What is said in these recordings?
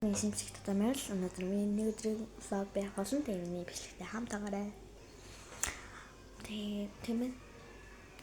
Симсэгт тамаар л өнөөдөр миний өдрийн влог байх болон тэрний бичлэгтэй хамтаагаарай. Тийм ээ.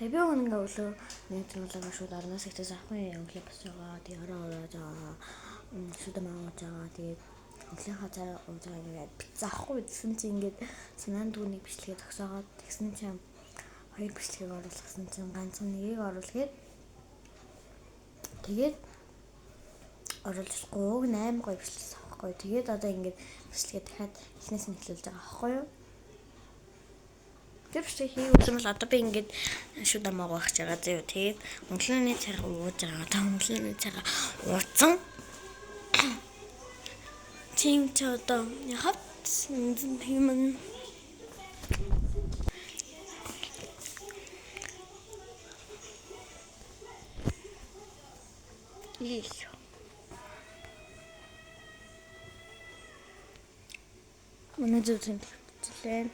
Би өнөөдөр өглөө нэг зүйлээ шууд орноос ихтэй авахгүй өглөө босч байгаа. Тэгээ ороо ороод байгаа. Шүдэ мангаж байгаа. Тэгээ өглөөхөө цаа ууж байгаа ингээд пицца авахгүй гэсэн чи ингээд санаанд түүний бичлэгээ зогсоогоод тэгсэн чинь хоёр бичлэгийг оруулсан чинь ганцхан нэгийг оруулгээд тэгээд оруулахгүй 8 гоё бичлэг авахгүй. Тэгээд одоо ингээд бичлэгээ дахиад эхнээс нь эхлүүлж байгаа аахгүй юу? Тэр бичлэг хийсэн бол одоо би ингээд шүдэ мангаж байгаа зөө. Тэгээд өглөөний цайг ууж байгаа. Та өглөөний цайг ууцсан. Тийм ч одоо яхад юм. Ийш. Манай зөвхөн хэлээ.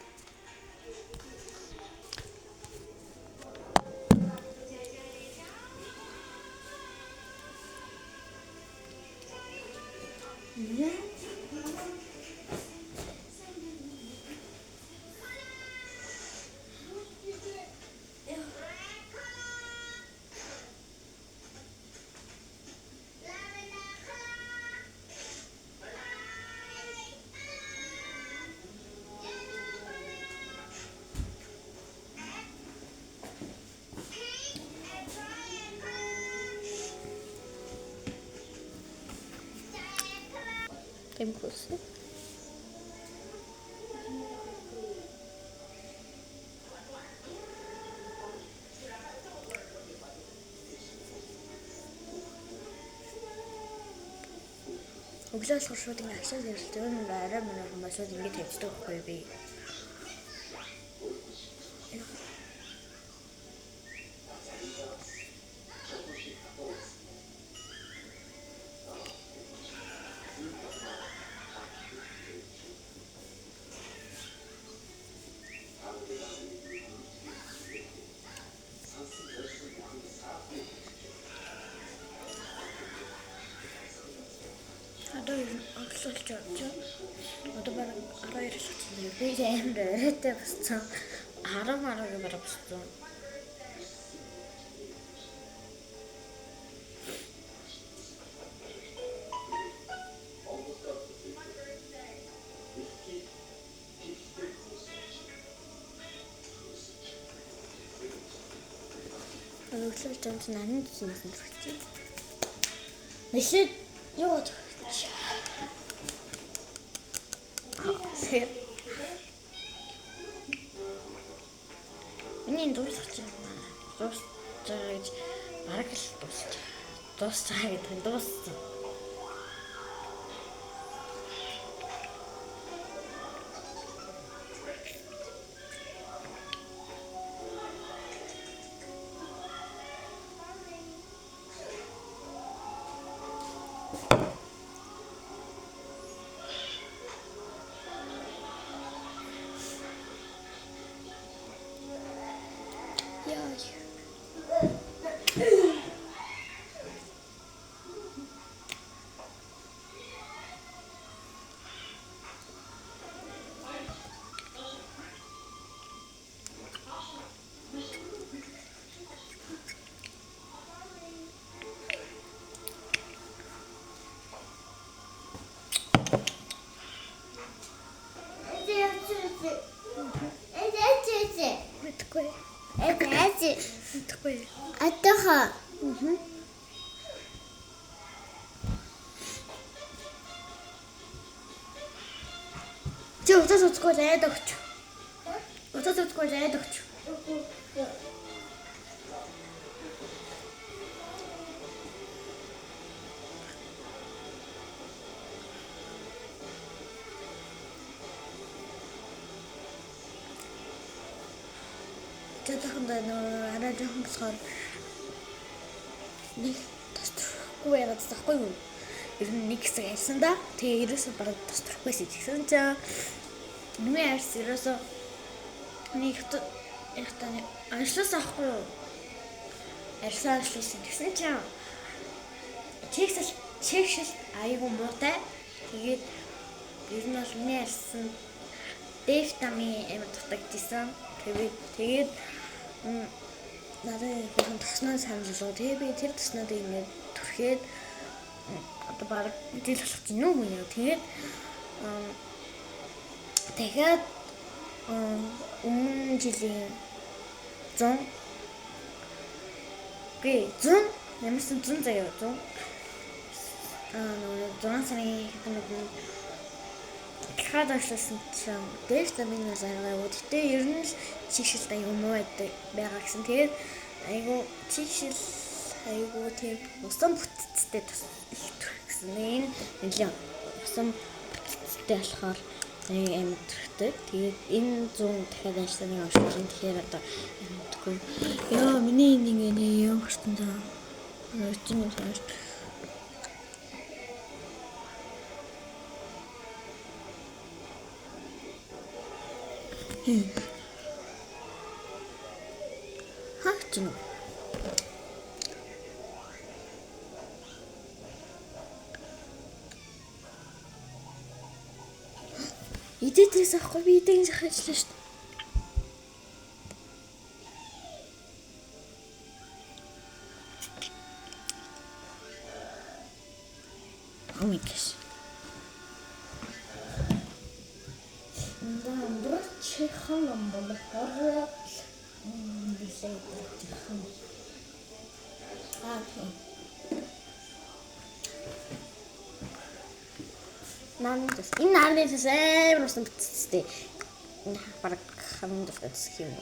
Темпус. Өглөө болохоор шууд ингэ агшаа зэрэлтэй өнөө арай манай хүмүүс шууд ингэ тавьчихдаг байхгүй би. Одоо оглуулж авч. Одоо бараг 12 болчихсон. Би амар өрөөтэй босцсон. 10 бараг босцсон. Оглуулж авч нарийн зүснээс нь хүрчээ. Нэшээ юу гэж миний дуусч гэж бараг л дуусчаа гэдэг нь дууссан. Атаха. Чи утас уцгүй лээд өгч. Утас уцгүй лээд өгч. Тэтэхэнд арай жоохон болохоор нэг тасрахгүй ягаад тасахгүй юу? Ер нь нэг хэсэг ярьсан да. Тэгээ ерөөсөө бараг тасрахгүйс гэсэн чинь нүмээ арс ерөөсөө нэг ихтаны ажлаас авахгүй юу? Арслаас гэсэн чинь чигшэл айгу муутай. Тэгээд ер нь бол миний ярьсан Дэвтами амар дутагдсан. Тэгээд надад хүн тосноо санал болоо. Тэгээд би тэр тоснуудыг ингээд түрхээд одоо баг дил болох чинь юу юм яа. Тэгээд өмнө жилийн 100 ямарсан 100 заяа 100 100 сарын хэдэн дахиад ажилласан чинь Дэвтамин заргайгуу. Гэтэ ер нь чигшилт аюу муу байгаа гэсэн. Тэгээд айгу чигшил айгу тийм усан бүтцтэй их гэсэн. Энэ нэлээ усан бүтцтэй болохоор амар төрхтэй. Тэгээд энэ 100 дахиад ажилланы авшилж юм. Тэгэхээр одоо мэдгүй. Яа миний нэг юм хурдан даа. Өчигдөр тааш. Хаач нь идэдээс ахгүй би идэгийн захиалчлаа шүү дээ. Oh my gosh. Чихэн амбал хороо бисээ чихэн. Нандас энэ нандас амар усан бүтцтэй. Энэ баг хандах гэсэн юм.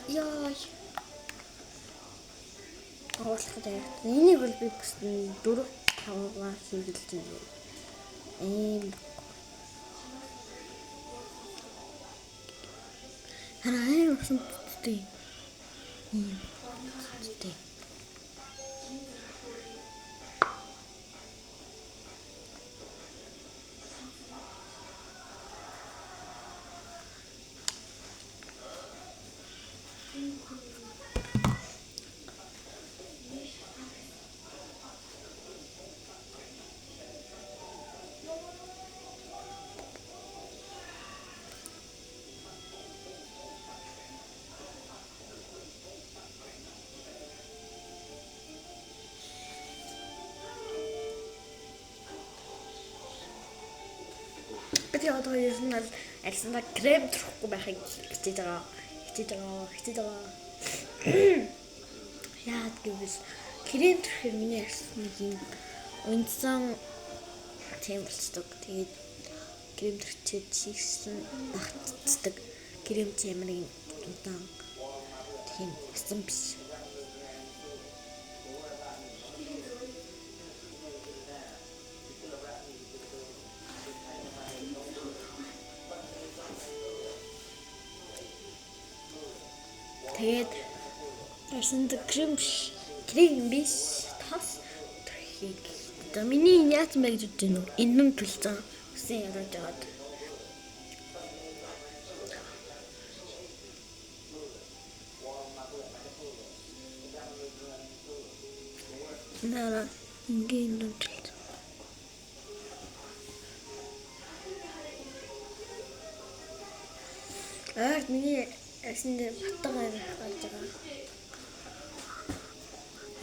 Яа. Оолхтой. Энийг бол би бас 4-5 хийлж байна. Хараа усан бүтцтэй. Бүтцтэй. Би одоо ер нь альсна крем төрөхгүй байхыг хичээж байгаа. Яад гэвэл крем төрөхөр миний альсны юм унтсан тийм болцдог. Тэгээд крем төрчээд чигсэн багтцдаг. Крем чимрийн удаан тийм усан биш. Тэгээд альсан крем биш тас төрхийг. Одоо миний яат мэ гэж үтэн үү? Энэ нь төлцөн үсэн яраж аваад. Нара ингийн нь төлцөн. Миний эсэндээ батгаар гарч байгаа.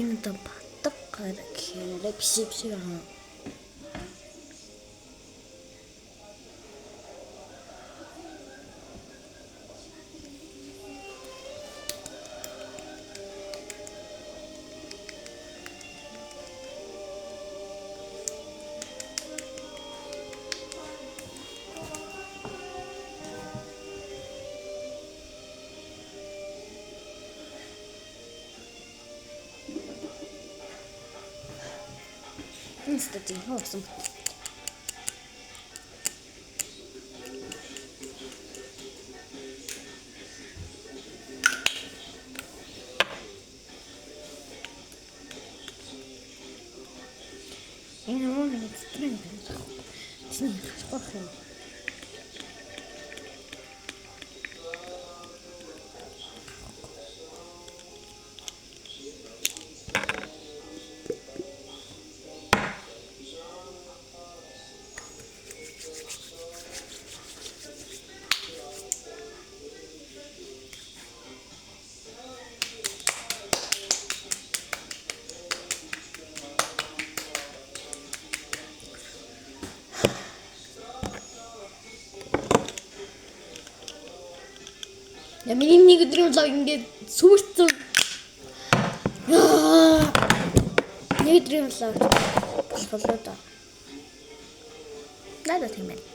Энэ одоо батгаар гэхээр биш аа. Кстати, awesome. Энэ мөн экстрем байна. Тэсний хашгирах юм. Миний нэг өдрийн влог ингээд сүрцэн. Нэг өдрийн влог боллоо да. Надад тийм байна.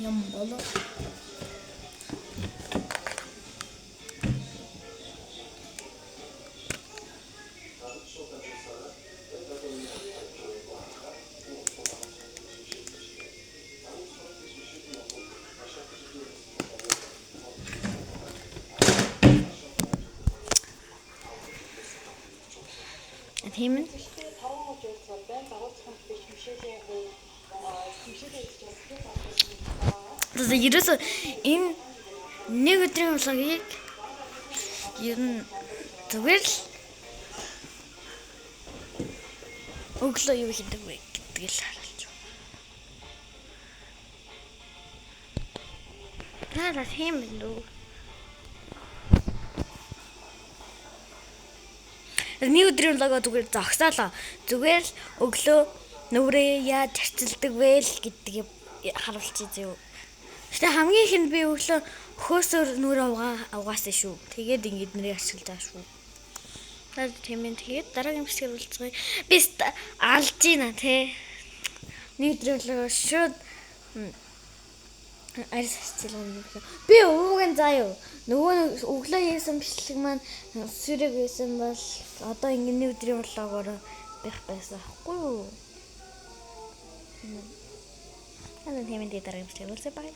Юм болоо. Тийм ээ. Тэгээд ерөөсөө энэ нэг өдрийн влагийг ер нь зүгээр л өглөө юу хийдэг вэ гэдгийг л харуулж байна. Надад тийм л үү. Нэг өдрийн влагоо зүгээр зогсоолоо. Зүгээр л өглөө нүрээ яаж харцалдаг вэ л гэдгийг харуулчих зөө. Гэтэ хамгийн ихэнд би өглөө хөөсөөр нүрээ угаасан шүү. Тэгээд ингэж нэрийг ашиглаж байгаа шүү. Надад тийм ээ. Тэгээд дараагийн хэсгээр уулзгая. Би алж ийна те. Нэг өдрийн влагоо шууд арьс хасчихлаа юм. Би өвгөн заа юу. Нөгөө өглөө хийсэн бичлэг маань сүрэг байсан бол одоо ингэ нэг өдрийн влагоор байх байсан аахгүй юу? Надад тийм ээ дараагийн хэсгээр уулзъя. Бай.